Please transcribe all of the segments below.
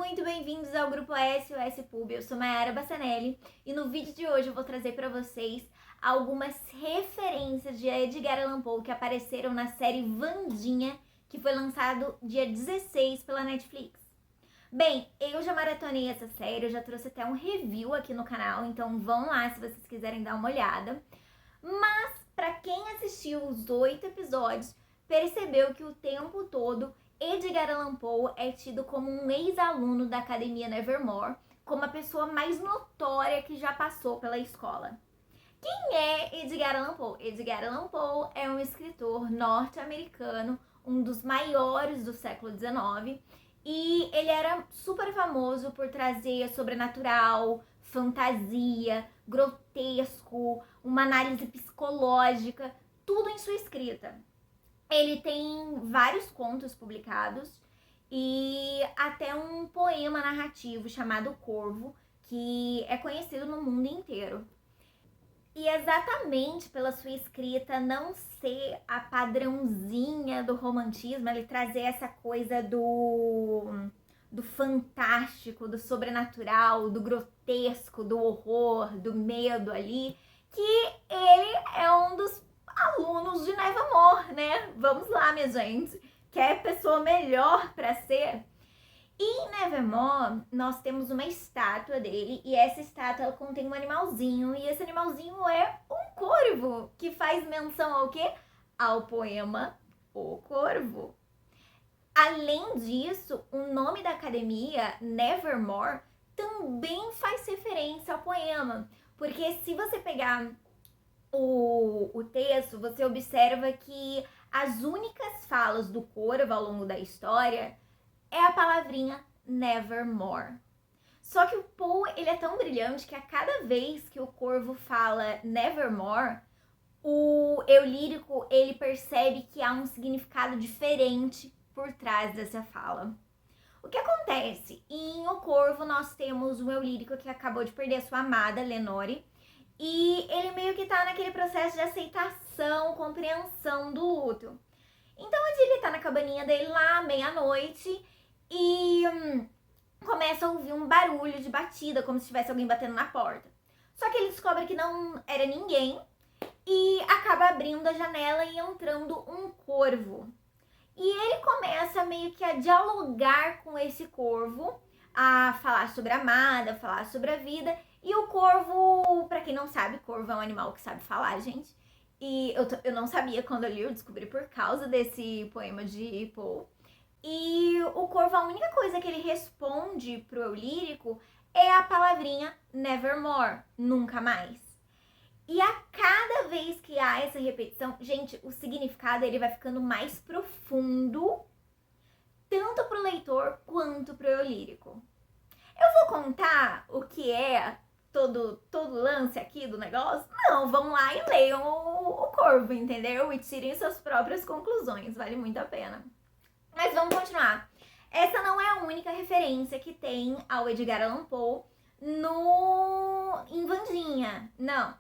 muito bem-vindos ao Grupo SOS Pub. Eu sou Mayara Bassanelli e no vídeo de hoje eu vou trazer para vocês algumas referências de Edgar Allan Poe que apareceram na série Wandinha, que foi lançado dia 16 pela Netflix. Bem, eu já maratonei essa série, eu já trouxe até um review aqui no canal, então vão lá se vocês quiserem dar uma olhada. Mas, para quem assistiu os 8 episódios, percebeu que o tempo todo Edgar Allan Poe é tido como um ex-aluno da Academia Nevermore, como a pessoa mais notória que já passou pela escola. Quem é Edgar Allan Poe? Edgar Allan Poe é um escritor norte-americano, um dos maiores do século XIX, e ele era super famoso por trazer sobrenatural, fantasia, grotesco, uma análise psicológica, tudo em sua escrita. Ele tem vários contos publicados e até um poema narrativo chamado Corvo, que é conhecido no mundo inteiro. E exatamente pela sua escrita não ser a padrãozinha do romantismo, ele trazer essa coisa do fantástico, do sobrenatural, do grotesco, do horror, do medo ali, que ele é um dos alunos de Nevermore, né? Vamos lá, minha gente. Quer pessoa melhor para ser? E em Nevermore, nós temos uma estátua dele, e essa estátua contém um animalzinho, e esse animalzinho é um corvo, que faz menção ao quê? Ao poema O Corvo. Além disso, o nome da academia, Nevermore, também faz referência ao poema, porque se você pegar o texto, você observa que as únicas falas do corvo ao longo da história é a palavrinha nevermore. Só que o Poe, ele é tão brilhante que a cada vez que o corvo fala nevermore, o eu lírico, ele percebe que há um significado diferente por trás dessa fala. O que acontece? Em O Corvo, nós temos um eu lírico que acabou de perder a sua amada, Lenore, e ele meio que tá naquele processo de aceitação, compreensão do luto. Então, ele tá na cabaninha dele lá, meia-noite, e começa a ouvir um barulho de batida, como se tivesse alguém batendo na porta. Só que ele descobre que não era ninguém e acaba abrindo a janela e entrando um corvo. E ele começa meio que a dialogar com esse corvo, a falar sobre a amada, a falar sobre a vida. E o corvo, pra quem não sabe, corvo é um animal que sabe falar, gente. E eu não sabia quando eu li, eu descobri por causa desse poema de Poe. E o corvo, a única coisa que ele responde pro eu lírico é a palavrinha nevermore, nunca mais. E a cada vez que há essa repetição, gente, o significado ele vai ficando mais profundo, tanto pro leitor quanto pro eu lírico. Eu vou contar o que é todo lance aqui do negócio? Não, vão lá e leiam o Corvo, entendeu? E tirem suas próprias conclusões, vale muito a pena. Mas vamos continuar. Essa não é a única referência que tem ao Edgar Allan Poe em Wandinha, não.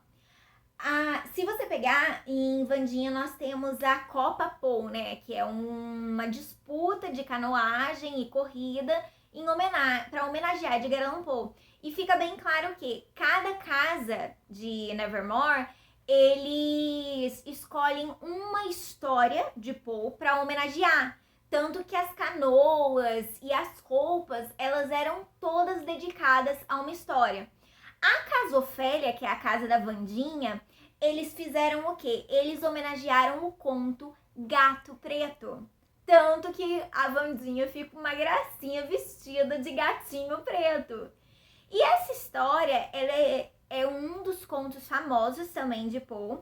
Se você pegar em Wandinha, nós temos a Copa Poe, né? Que é uma disputa de canoagem e corrida para homenagear Edgar Allan Poe. E fica bem claro que cada casa de Nevermore, eles escolhem uma história de Poe para homenagear. Tanto que as canoas e as roupas, elas eram todas dedicadas a uma história. A Casa Ofélia, que é a casa da Wandinha, eles fizeram o quê? Eles homenagearam o conto Gato Preto. Tanto que a Wandinha fica uma gracinha vestida de gatinho preto. E essa história, ela é um dos contos famosos também de Poe.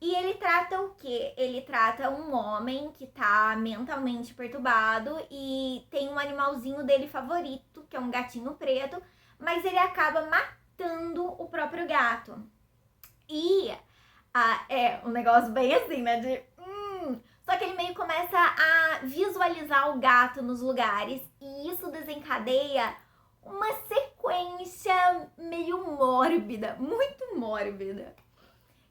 E ele trata o quê? Ele trata um homem que tá mentalmente perturbado e tem um animalzinho dele favorito, que é um gatinho preto, mas ele acaba matando o próprio gato. E é um negócio bem assim, né? Só que ele meio começa a visualizar o gato nos lugares e isso desencadeia uma sequência meio mórbida, muito mórbida.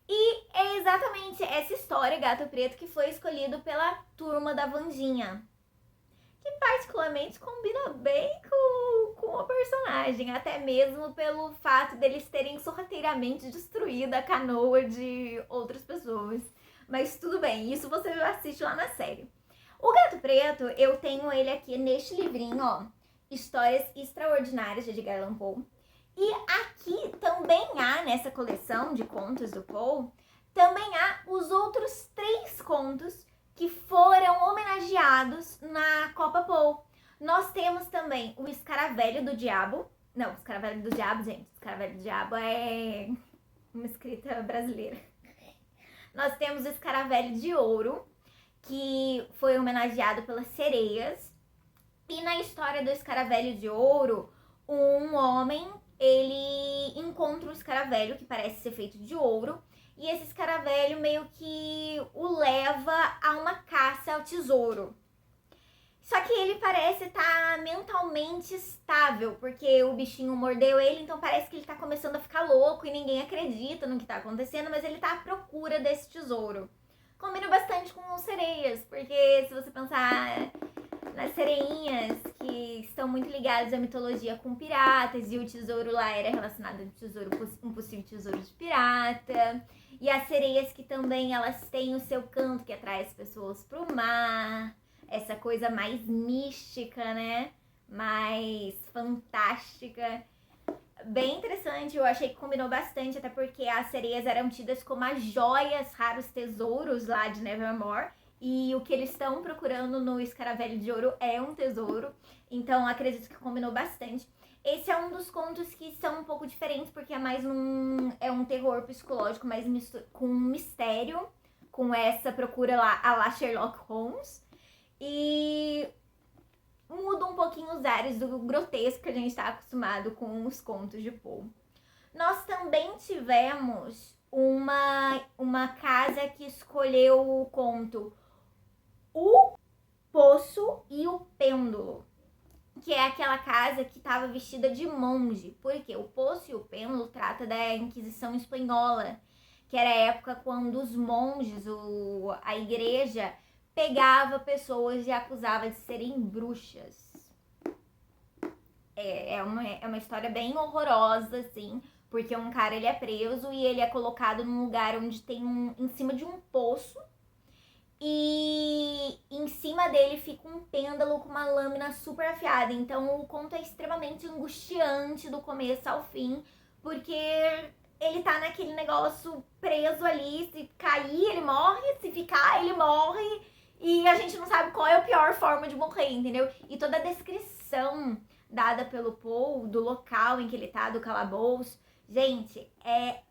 E é exatamente essa história, Gato Preto, que foi escolhido pela turma da Wandinha. Que particularmente combina bem como personagem, até mesmo pelo fato deles terem sorrateiramente destruído a canoa de outras pessoas. Mas tudo bem, isso você assiste lá na série. O Gato Preto, eu tenho ele aqui neste livrinho, ó, Histórias Extraordinárias de Edgar Allan Poe. E aqui também há, nessa coleção de contos do Poe, também há os outros 3 contos que foram homenageados na Copa Poe. Nós temos também o Escaravelho do Diabo. Não, Escaravelho do Diabo, gente. Escaravelho do Diabo é uma escrita brasileira. Nós temos o Escaravelho de Ouro, que foi homenageado pelas sereias. E na história do Escaravelho de Ouro, um homem, ele encontra um escaravelho que parece ser feito de ouro. E esse escaravelho meio que o leva a uma caça ao tesouro. Só que ele parece estar mentalmente estável, porque o bichinho mordeu ele, então parece que ele tá começando a ficar louco e ninguém acredita no que tá acontecendo, mas ele tá à procura desse tesouro. Combina bastante com os sereias, porque se você pensar nas sereinhas, que estão muito ligadas à mitologia com piratas, e o tesouro lá era relacionado a um possível tesouro de pirata. E as sereias que também elas têm o seu canto que atrai as pessoas pro mar. Essa coisa mais mística, né? Mais fantástica. Bem interessante, eu achei que combinou bastante, até porque as sereias eram tidas como as joias, raros tesouros lá de Nevermore. E o que eles estão procurando no Escaravelho de Ouro é um tesouro. Então acredito que combinou bastante. Esse é um dos contos que são um pouco diferentes, porque é mais um terror psicológico, mais com mistério, com essa procura lá, a la Sherlock Holmes. E muda um pouquinho os ares do grotesco que a gente está acostumado com os contos de Poe. Nós também tivemos uma casa que escolheu o conto O Poço e o Pêndulo, que é aquela casa que estava vestida de monge. Porque o Poço e o Pêndulo trata da Inquisição Espanhola, que era a época quando os monges, a igreja, pegava pessoas e acusava de serem bruxas. É uma história bem horrorosa, assim, porque um cara ele é preso e ele é colocado num lugar onde tem em cima de um poço, e em cima dele fica um pêndulo com uma lâmina super afiada. Então o conto é extremamente angustiante do começo ao fim, porque ele tá naquele negócio preso ali, se cair ele morre, se ficar ele morre, e a gente não sabe qual é a pior forma de morrer, entendeu? E toda a descrição dada pelo Poe, do local em que ele tá, do calabouço, gente, é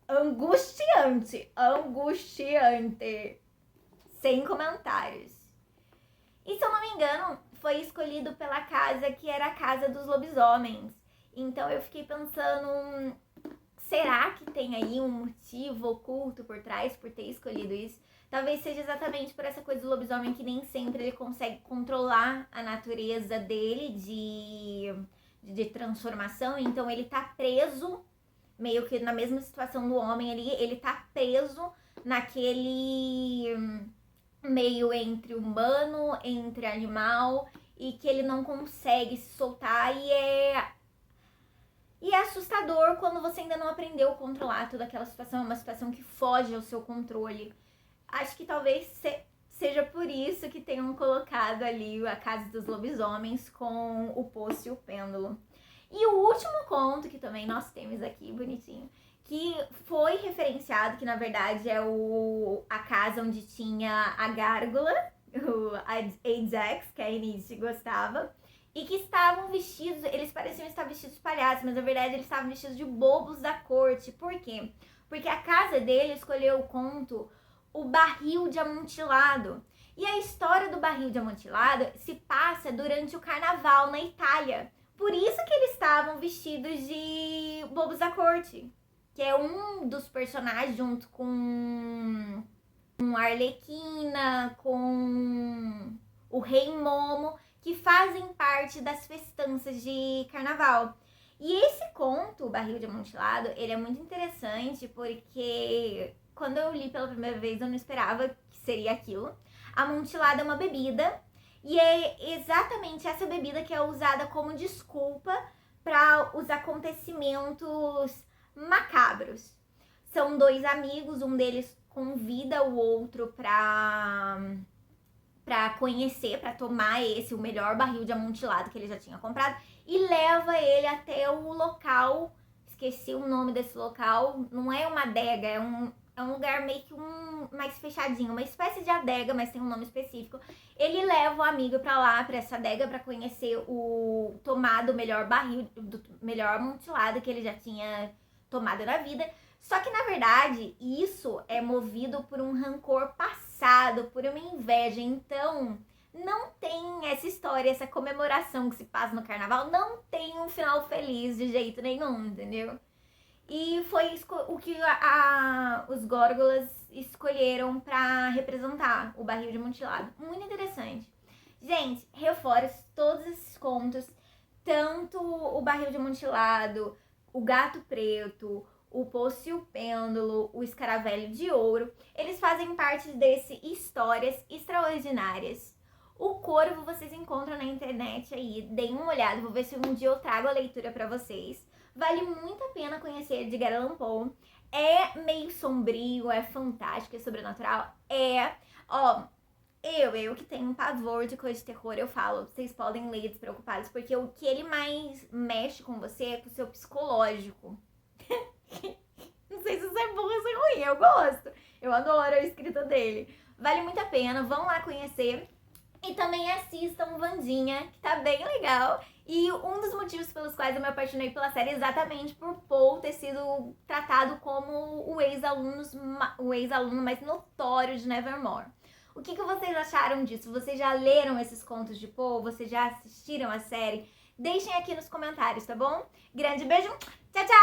angustiante, sem comentários. E se eu não me engano, foi escolhido pela casa que era a casa dos lobisomens. Então eu fiquei pensando, será que tem aí um motivo oculto por trás por ter escolhido isso? Talvez seja exatamente por essa coisa do lobisomem que nem sempre ele consegue controlar a natureza dele de transformação. Então ele tá preso, meio que na mesma situação do homem ali, ele tá preso naquele meio entre humano, entre animal, e que ele não consegue se soltar, e é assustador quando você ainda não aprendeu a controlar toda aquela situação, é uma situação que foge ao seu controle. Acho que talvez seja por isso que tenham colocado ali a Casa dos Lobisomens com o Poço e o Pêndulo. E o último conto que também nós temos aqui, bonitinho, que foi referenciado, que na verdade é a casa onde tinha a gárgula, o Ajax, que a Enid gostava, e que estavam vestidos, eles pareciam estar vestidos de palhaços, mas na verdade eles estavam vestidos de bobos da corte. Por quê? Porque a casa dele escolheu o conto O Barril de Amontilado. E a história do Barril de Amontilado se passa durante o carnaval na Itália. Por isso que eles estavam vestidos de bobos da corte, que é um dos personagens junto com a Arlequina, com o Rei Momo, que fazem parte das festanças de carnaval. E esse conto, O Barril de Amontilado, ele é muito interessante porque quando eu li pela primeira vez eu não esperava que seria aquilo. Amontilado é uma bebida E é exatamente essa bebida que é usada como desculpa para os acontecimentos macabros. São dois amigos, um deles convida o outro para conhecer, para tomar o melhor barril de amontilado que ele já tinha comprado, e leva ele até o local, esqueci o nome desse local, não é uma adega, é um lugar meio que mais fechadinho, uma espécie de adega, mas tem um nome específico. Ele leva o amigo pra lá, pra essa adega, pra conhecer tomar do melhor barril, do melhor amontilado que ele já tinha tomado na vida. Só que, na verdade, isso é movido por um rancor passado, por uma inveja. Então, não tem essa história, essa comemoração que se passa no carnaval, não tem um final feliz de jeito nenhum, entendeu? E foi o que os górgolas escolheram pra representar o barril de amontilado. Muito interessante. Gente, reforço todos esses contos, tanto o barril de amontilado, o gato preto, o Poço e o Pêndulo, o Escaravelho de Ouro, eles fazem parte desse Histórias Extraordinárias. O Corvo vocês encontram na internet aí, deem uma olhada, vou ver se um dia eu trago a leitura pra vocês. Vale muito a pena conhecer Edgar Allan Poe. É meio sombrio, é fantástico, é sobrenatural, eu que tenho um pavor de coisa de terror, eu falo, vocês podem ler despreocupados, porque o que ele mais mexe com você é com o seu psicológico. Não sei se isso é bom ou se é ruim, eu gosto. Eu adoro a escrita dele. Vale muito a pena, vão lá conhecer. E também assistam Wandinha, que tá bem legal. E um dos motivos pelos quais eu me apaixonei pela série é exatamente por Paul ter sido tratado como o ex-aluno mais notório de Nevermore. O que vocês acharam disso? Vocês já leram esses contos de Paul? Vocês já assistiram a série? Deixem aqui nos comentários, tá bom? Grande beijo, tchau, tchau!